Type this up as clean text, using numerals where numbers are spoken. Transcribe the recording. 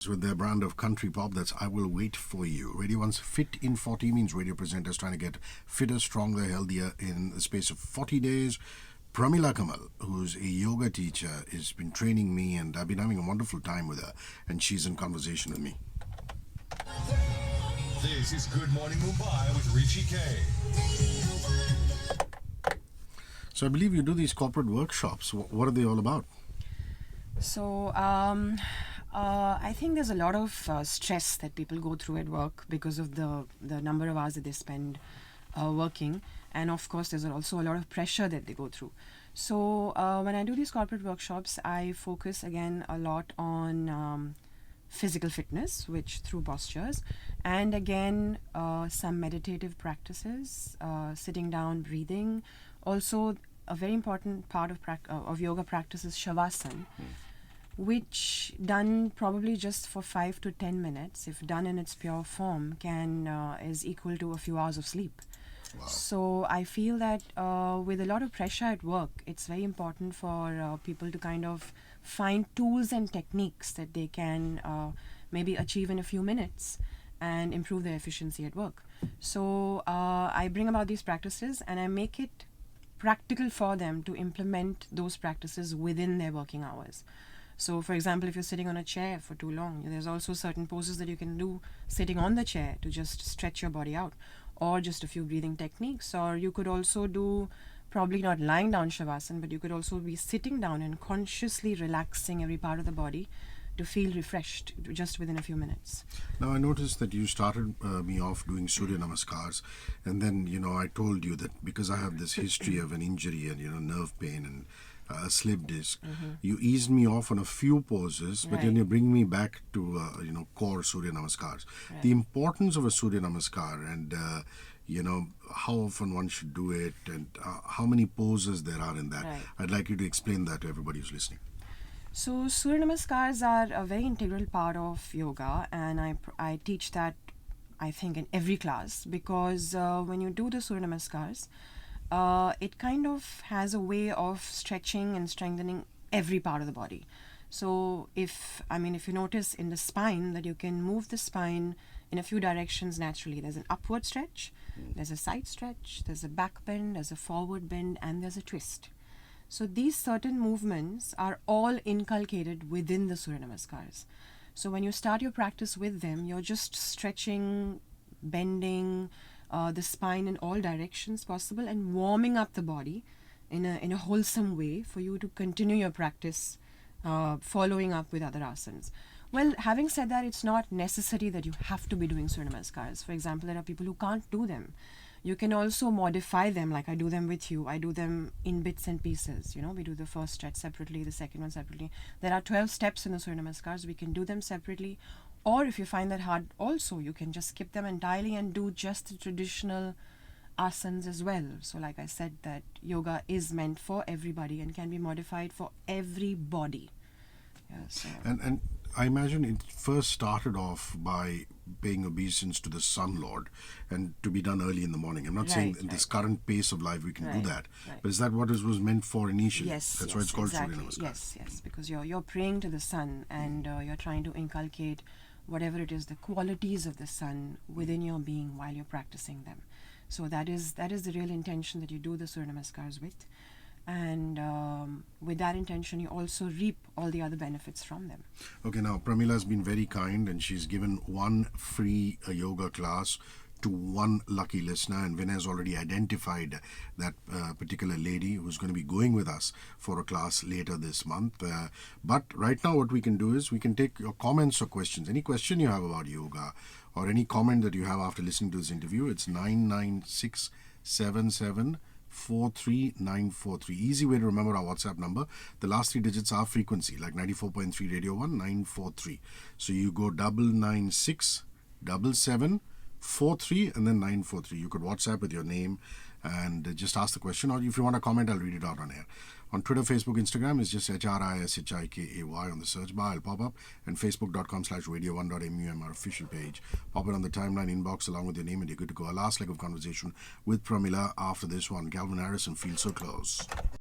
With their brand of country pop, that's I Will Wait For You. Radio 1's Fit in 40 means radio presenters trying to get fitter, stronger, healthier in the space of 40 days. Pramila Kamal, who's a yoga teacher, has been training me, and I've been having a wonderful time with her, and she's in conversation with me. This is Good Morning Mumbai with Hrishi K. So I believe you do these corporate workshops. What are they all about? So, I think there's a lot of stress that people go through at work because of the number of hours that they spend working. And of course, there's also a lot of pressure that they go through. So, when I do these corporate workshops, I focus again a lot on physical fitness, which through postures, and again, some meditative practices, sitting down, breathing. Also, a very important part of yoga practice is shavasana, which done probably just for 5 to 10 minutes, if done in its pure form, is equal to a few hours of sleep. Wow. So I feel that with a lot of pressure at work, it's very important for people to kind of find tools and techniques that they can maybe achieve in a few minutes and improve their efficiency at work. So I bring about these practices and I make it practical for them to implement those practices within their working hours. So, for example, if you're sitting on a chair for too long, there's also certain poses that you can do sitting on the chair to just stretch your body out, or just a few breathing techniques. Or you could also do, probably not lying down shavasana, but you could also be sitting down and consciously relaxing every part of the body to feel refreshed just within a few minutes. Now, I noticed that you started me off doing Surya Namaskars, and then, I told you that because I have this history of an injury and, nerve pain and a slip disc, you eased me off on a few poses, but then you bring me back to, core Surya Namaskars. Right. The importance of a Surya Namaskar and, how often one should do it and how many poses there are in that. Right. I'd like you to explain that to everybody who's listening. So Surya Namaskars are a very integral part of yoga, and I teach that, I think, in every class, because when you do the Surya Namaskars, it kind of has a way of stretching and strengthening every part of the body. So if you notice in the spine that you can move the spine in a few directions naturally. There's an upward stretch, there's a side stretch, there's a back bend, there's a forward bend, and there's a twist. So these certain movements are all inculcated within the Surya Namaskars. So when you start your practice with them, you're just stretching, bending the spine in all directions possible and warming up the body in a wholesome way for you to continue your practice, following up with other asanas. Well, having said that, it's not necessary that you have to be doing Surya Namaskars. For example, there are people who can't do them. You can also modify them, like I do them with you. I do them in bits and pieces. We do the first stretch separately, the second one separately. There are 12 steps in the Surya Namaskars. We can do them separately. Or if you find that hard also, you can just skip them entirely and do just the traditional asanas as well. So like I said, that yoga is meant for everybody and can be modified for every body. Yeah, so. And I imagine it first started off by paying obeisance to the Sun Lord and to be done early in the morning. I'm not saying in this current pace of life we can do that, but is that what it was meant for initially? Yes, that's why it's called exactly. Surya Namaskar. Yes, because you're praying to the sun and you're trying to inculcate whatever it is, the qualities of the sun within your being while you're practicing them. So that is the real intention that you do the Surya Namaskars with. And with that intention, you also reap all the other benefits from them. Okay, now Pramila has been very kind and she's given one free yoga class to one lucky listener, and Vinay has already identified that particular lady who's going to be going with us for a class later this month. But right now what we can do is we can take your comments or questions. Any question you have about yoga or any comment that you have after listening to this interview, it's 99677 43943. Easy way to remember our WhatsApp number. The last 3 digits are frequency, like 94.3 Radio 1 943. So you go 9967743 and then 943. You could WhatsApp with your name and just ask the question, or if you want to comment, I'll read it out on air. On Twitter, Facebook, Instagram, it's just HRISHIKAY on the search bar. I'll pop up, and facebook.com/radio1.mum, our official page. Pop it on the timeline inbox along with your name and you're good to go. Our last leg of conversation with Pramila after this one. Calvin Harrison feels so close.